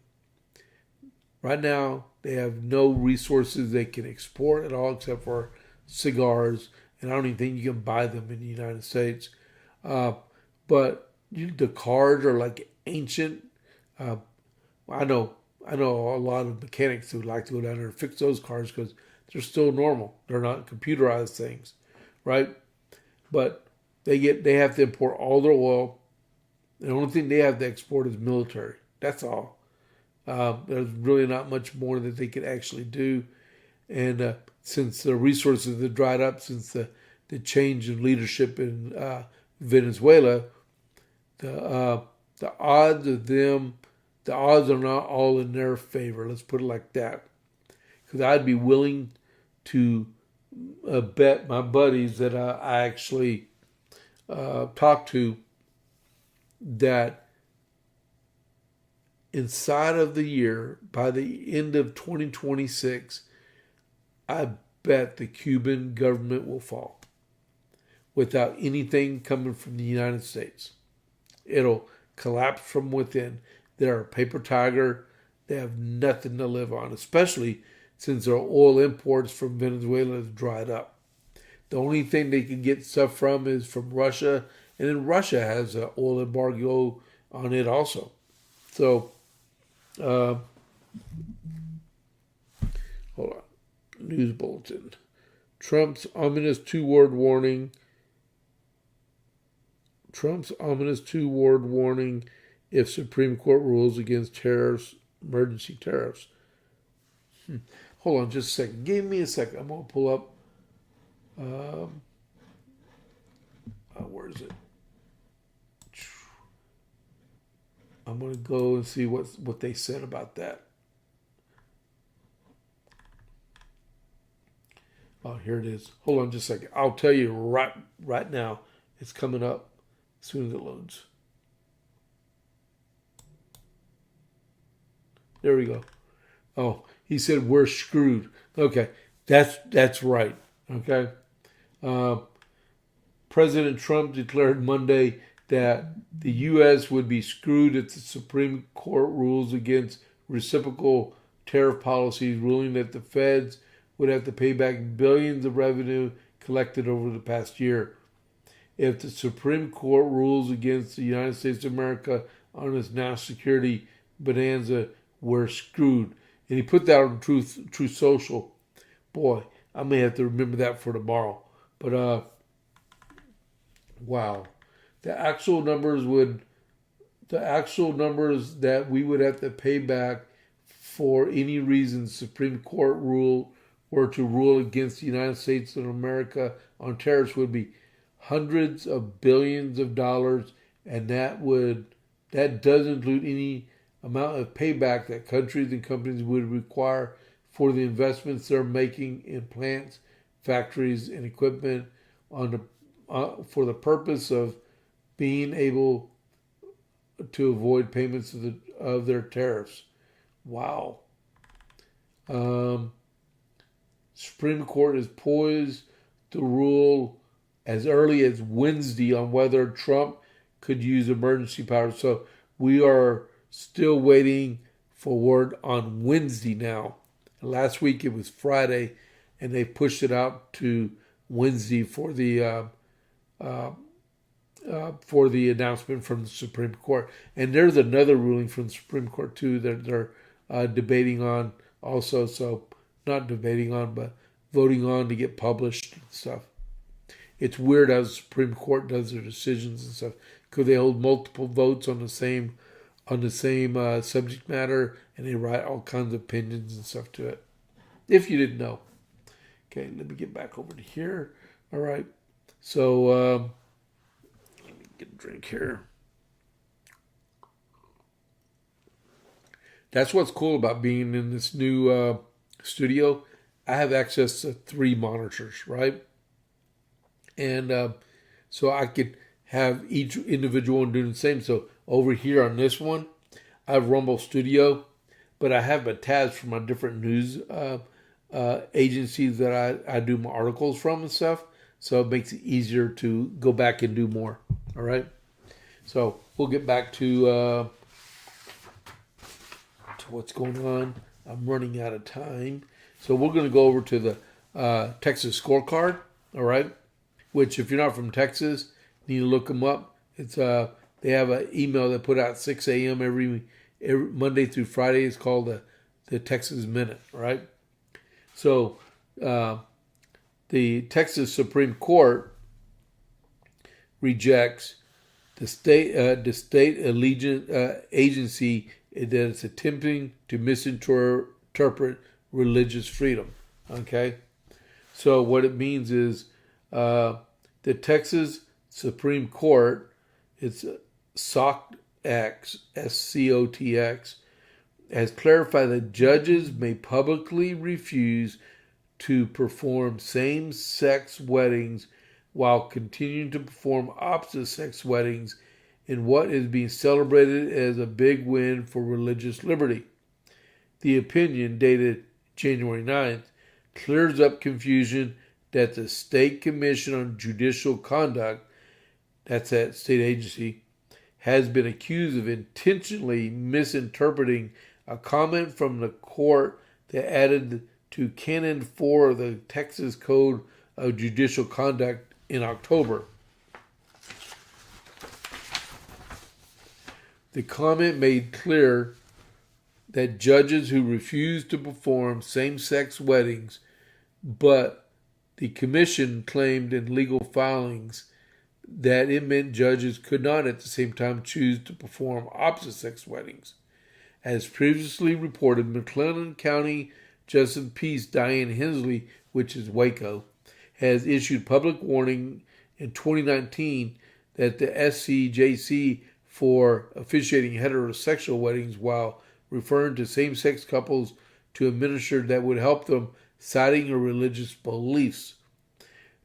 Right now, they have no resources they can export at all except for cigars, and I don't even think you can buy them in the United States. But the cars are like ancient. I know a lot of mechanics who like to go down there and fix those cars because they're still normal. They're not computerized things, right? But they have to import all their oil. The only thing they have to export is military. That's all. There's really not much more that they could actually do. And since the resources have dried up, since the change in leadership in Venezuela, the odds of them, the odds are not all in their favor. Let's put it like that. Because I'd be willing to bet my buddies that I actually talk to that inside of the year, by the end of 2026, I bet the Cuban government will fall without anything coming from the United States. It'll collapse from within. They're a paper tiger. They have nothing to live on, especially since their oil imports from Venezuela have dried up. The only thing they can get stuff from is from Russia, and then Russia has an oil embargo on it also. So, hold on. News bulletin. Trump's ominous two-word warning. Trump's ominous two-word warning if Supreme Court rules against tariffs, emergency tariffs. Hold on just a second. Give me a second. I'm going to pull up. Where is it? I'm going to go and see what they said about that. Oh, here it is. Hold on just a second. I'll tell you right now. It's coming up as soon as it loads. There we go. Oh, he said we're screwed. Okay, that's right. Okay. President Trump declared Monday that the U.S. would be screwed if the Supreme Court rules against reciprocal tariff policies, ruling that the feds would have to pay back billions of revenue collected over the past year. If the Supreme Court rules against the United States of America on its national security bonanza, we're screwed. And he put that on Truth Social. Boy, I may have to remember that for tomorrow. But wow, the actual numbers that we would have to pay back for any reason Supreme Court were to rule against the United States of America on tariffs would be hundreds of billions of dollars, and that does include any amount of payback that countries and companies would require for the investments they're making in plants, factories, and equipment for the purpose of being able to avoid payments of their tariffs. Wow. Supreme Court is poised to rule as early as Wednesday on whether Trump could use emergency powers. So we are still waiting for word on Wednesday now. Last week it was Friday, and they pushed it out to Wednesday for the announcement from the Supreme Court. And there's another ruling from the Supreme Court too that they're debating on also. So not debating on, but voting on to get published and stuff. It's weird how the Supreme Court does their decisions and stuff, because they hold multiple votes on the same subject matter, and they write all kinds of opinions and stuff to it. If you didn't know. Okay, let me get back over to here. All right. So let me get a drink here. That's what's cool about being in this new studio. I have access to 3 monitors, right? And so I could have each individual one doing the same. So over here on this one, I have Rumble Studio, but I have a tabs for my different news agencies that I do my articles from and stuff. So it makes it easier to go back and do more. All right. So we'll get back to what's going on. I'm running out of time. So we're going to go over to the Texas scorecard. All right. Which, if you're not from Texas, you need to look them up. It's they have an email that put out 6 a.m. every Monday through Friday. It's called the Texas Minute, right? So the Texas Supreme Court rejects the state agency that it's attempting to misinterpret religious freedom. Okay, so what it means is the Texas Supreme Court, it's SCOTX, SCOTX, has clarified that judges may publicly refuse to perform same-sex weddings while continuing to perform opposite-sex weddings in what is being celebrated as a big win for religious liberty. The opinion, dated January 9th, clears up confusion that the State Commission on Judicial Conduct, that's that state agency, has been accused of intentionally misinterpreting a comment from the court that added to Canon 4 of the Texas Code of Judicial Conduct in October. The comment made clear that judges who refuse to perform same-sex weddings, but the commission claimed in legal filings that it meant judges could not at the same time choose to perform opposite-sex weddings. As previously reported, McLennan County Justice of Peace Diane Hensley, which is Waco, has issued public warning in 2019 that the SCJC for officiating heterosexual weddings while referring to same-sex couples to a minister that would help them, citing her religious beliefs.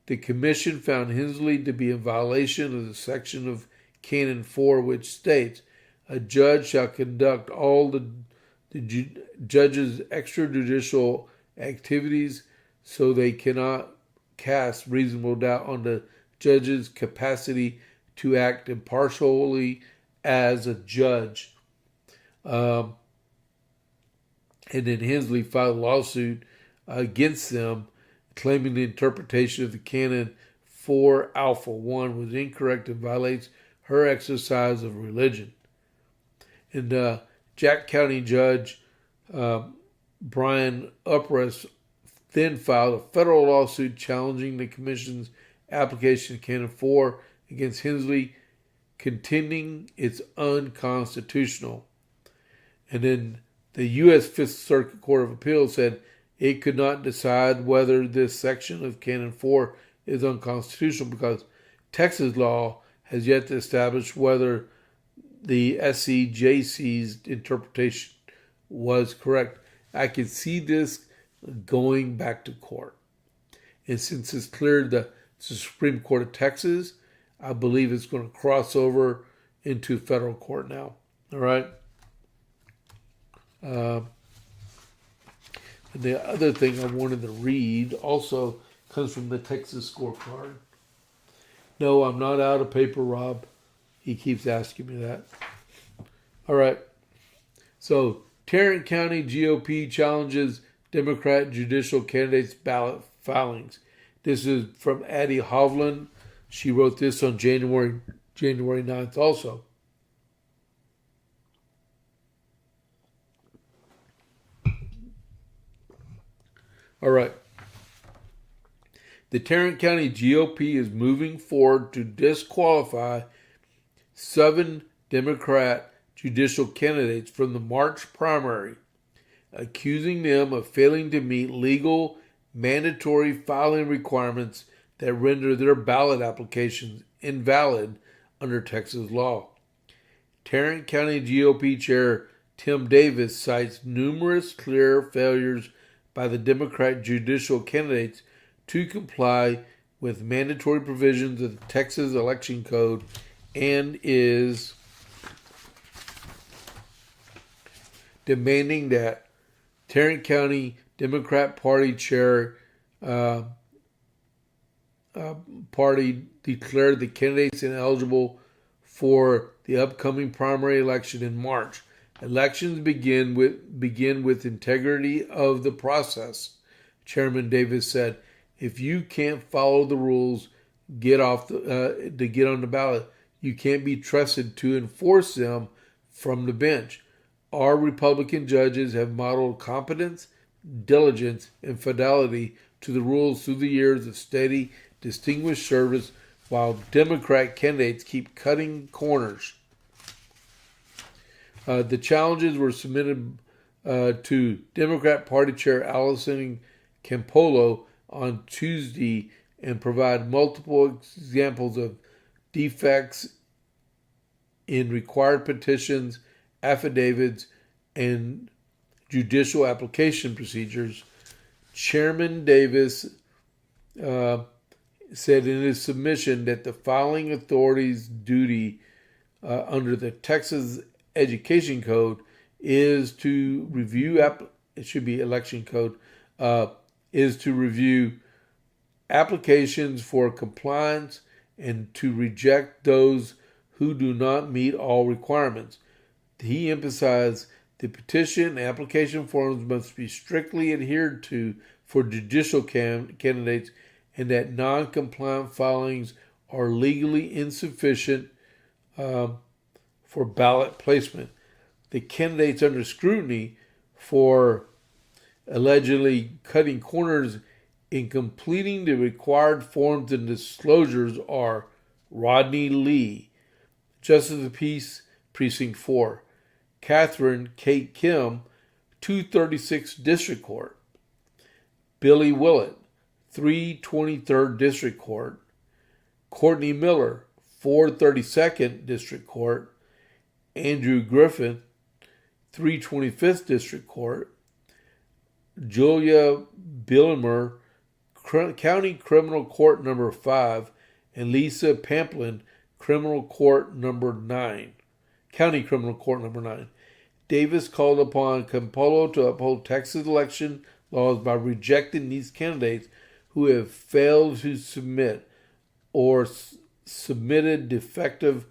The commission found Hensley to be in violation of the section of Canon 4, which states, a judge shall conduct all the judge's extrajudicial activities so they cannot cast reasonable doubt on the judge's capacity to act impartially as a judge. And then Hensley filed a lawsuit against them, claiming the interpretation of the Canon 4 Alpha 1 was incorrect and violates her exercise of religion. And Jack County Judge Brian Upress then filed a federal lawsuit challenging the Commission's application of Canon 4 against Hensley, contending it's unconstitutional. And then the U.S. Fifth Circuit Court of Appeals said it could not decide whether this section of Canon 4 is unconstitutional because Texas law has yet to establish whether the SCJC's interpretation was correct. I can see this going back to court. And since it's cleared the Supreme Court of Texas, I believe it's going to cross over into federal court now. All right? And the other thing I wanted to read also comes from the Texas scorecard. No, I'm not out of paper, Rob. He keeps asking me that. All right. So, Tarrant County GOP challenges Democrat judicial candidates' ballot filings. This is from Addie Hovland. She wrote this on January 9th also. All right. The Tarrant County GOP is moving forward to disqualify 7 Democrat judicial candidates from the March primary, accusing them of failing to meet legal mandatory filing requirements that render their ballot applications invalid under Texas law. Tarrant County GOP Chair Tim Davis cites numerous clear failures by the Democrat judicial candidates to comply with mandatory provisions of the Texas Election Code and is demanding that Tarrant County Democrat Party Chair Party declare the candidates ineligible for the upcoming primary election in March. Elections begin with integrity of the process, Chairman Davis said. If you can't follow the rules, to get on the ballot, you can't be trusted to enforce them from the bench. Our Republican judges have modeled competence, diligence, and fidelity to the rules through the years of steady, distinguished service, while Democrat candidates keep cutting corners. The challenges were submitted to Democrat Party Chair Allison Campolo on Tuesday and provide multiple examples of defects in required petitions, affidavits, and judicial application procedures. Chairman Davis said in his submission that the filing authority's duty under the Texas Education Code is to review it should be election code is to review applications for compliance and to reject those who do not meet all requirements. He emphasized the petition and application forms must be strictly adhered to for judicial candidates, and that non-compliant filings are legally insufficient for ballot placement. The candidates under scrutiny for allegedly cutting corners in completing the required forms and disclosures are Rodney Lee, Justice of the Peace, Precinct 4, Catherine Kate Kim, 236 District Court, Billy Willett, 323rd District Court, Courtney Miller, 432nd District Court, Andrew Griffin, 325th District Court, Julia Billimer, County Criminal Court Number 5, and Lisa Pamplin, Criminal Court Number 9. County Criminal Court Number 9. Davis called upon Campolo to uphold Texas election laws by rejecting these candidates who have failed to submit or submitted defective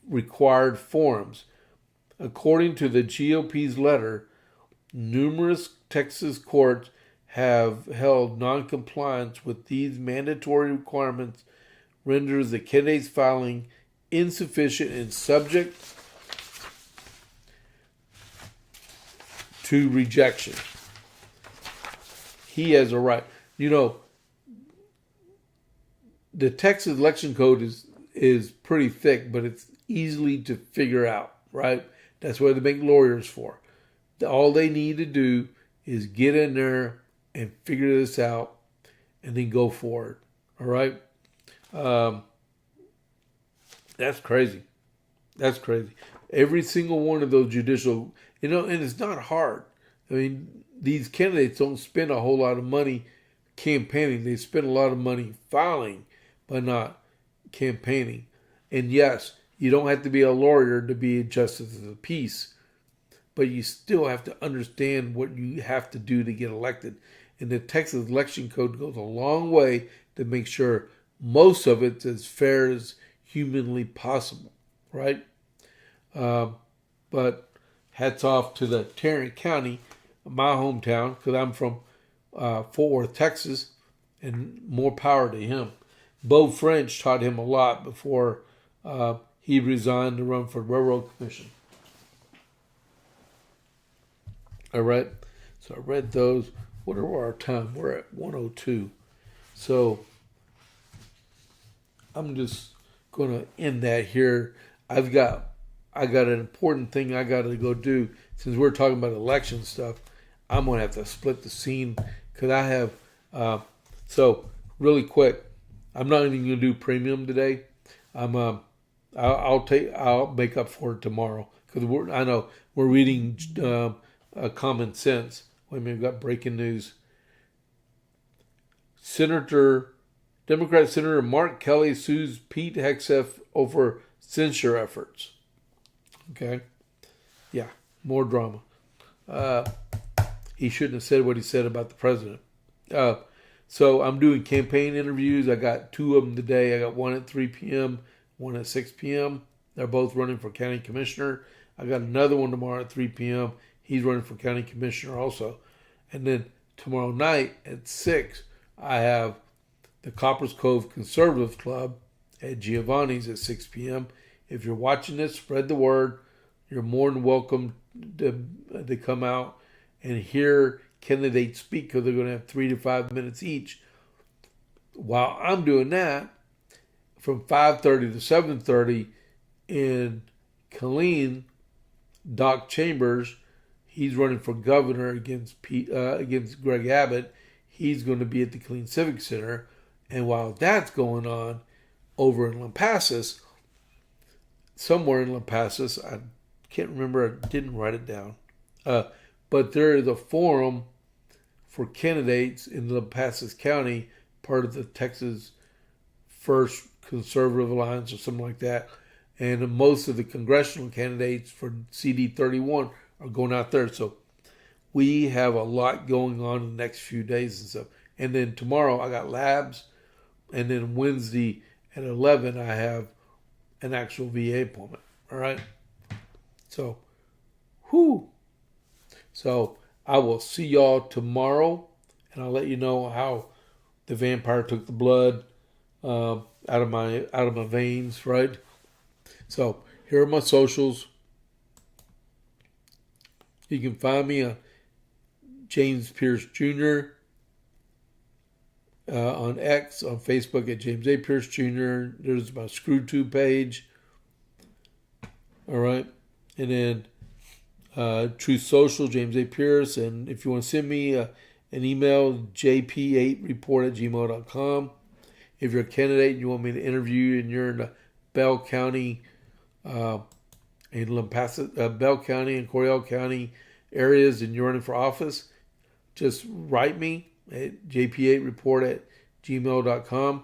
required forms. According to the GOP's letter, numerous Texas courts have held noncompliance with these mandatory requirements renders the candidate's filing insufficient and subject to rejection. He has a right. You know, the Texas election code is pretty thick, but it's easily to figure out, right? That's what they make lawyers for. All they need to do is get in there and figure this out and then go for it. All right? That's crazy. That's crazy. Every single one of those judicial, and it's not hard. I mean, these candidates don't spend a whole lot of money campaigning. They spend a lot of money filing, but not campaigning. And yes, you don't have to be a lawyer to be a justice of the peace, but you still have to understand what you have to do to get elected. And the Texas election code goes a long way to make sure most of it's as fair as humanly possible, right? But hats off to the Tarrant County, my hometown, because I'm from Fort Worth, Texas, and more power to him. Bo French taught him a lot before he resigned to run for Railroad Commission. All right, so I read those. What are our time? We're at 1:02. So I'm just going to end that here. I got an important thing I got to go do. Since we're talking about election stuff, I'm going to have to split the scene because I have. So really quick, I'm not even going to do premium today. I'll make up for it tomorrow because I know we're reading Common Sense. Wait a minute, we've got breaking news. Democrat Senator Mark Kelly sues Pete Hegseth over censure efforts. Okay. Yeah, more drama. He shouldn't have said what he said about the president. So I'm doing campaign interviews. I got 2 of them today. I got one at 3 p.m., one at 6 p.m. They're both running for county commissioner. I got another one tomorrow at 3 p.m. He's running for county commissioner also. And then tomorrow night at 6, I have the Copperas Cove Conservative Club at Giovanni's at 6 p.m. If you're watching this, spread the word. You're more than welcome to come out and hear candidates speak because they're going to have 3 to 5 minutes each. While I'm doing that, from 5:30 to 7:30 in Killeen, Doc Chambers, he's running for governor against Greg Abbott. He's going to be at the Killeen Civic Center. And while that's going on over in Lampasas, somewhere in La Paz. I can't remember. I didn't write it down. But there is a forum for candidates in La Paz County, part of the Texas First Conservative Alliance or something like that. And most of the congressional candidates for CD 31 are going out there. So we have a lot going on in the next few days and stuff. And then tomorrow I got labs. And then Wednesday at 11 I have an actual VA appointment. All right. So, So I will see y'all tomorrow. And I'll let you know how the vampire took the blood out of my veins, right? So here are my socials. You can find me on James Pierce Jr. On X, on Facebook at James A. Pierce Jr. There's my ScrewTube page. All right. And then Truth Social, James A. Pierce. And if you want to send me an email, jp8report@gmail.com. If you're a candidate and you want me to interview you and you're in the Bell County, in La Paz, Bell County and Coryell County areas and you're running for office, just write me at jp8report@gmail.com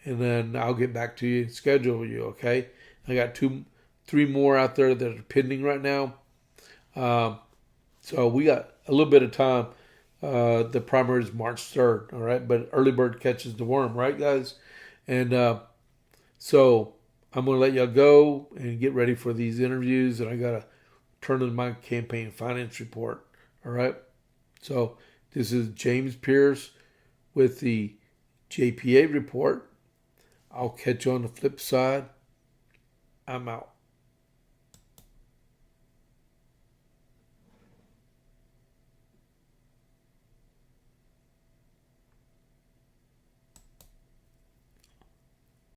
and then I'll get back to you, schedule you, okay? I got 3 more out there that are pending right now. So we got a little bit of time. The primary is March 3rd, all right? But early bird catches the worm, right, guys? And so I'm going to let y'all go and get ready for these interviews. And I got to turn in my campaign finance report, all right? So this is James Pierce with the JP8 report. I'll catch you on the flip side. I'm out.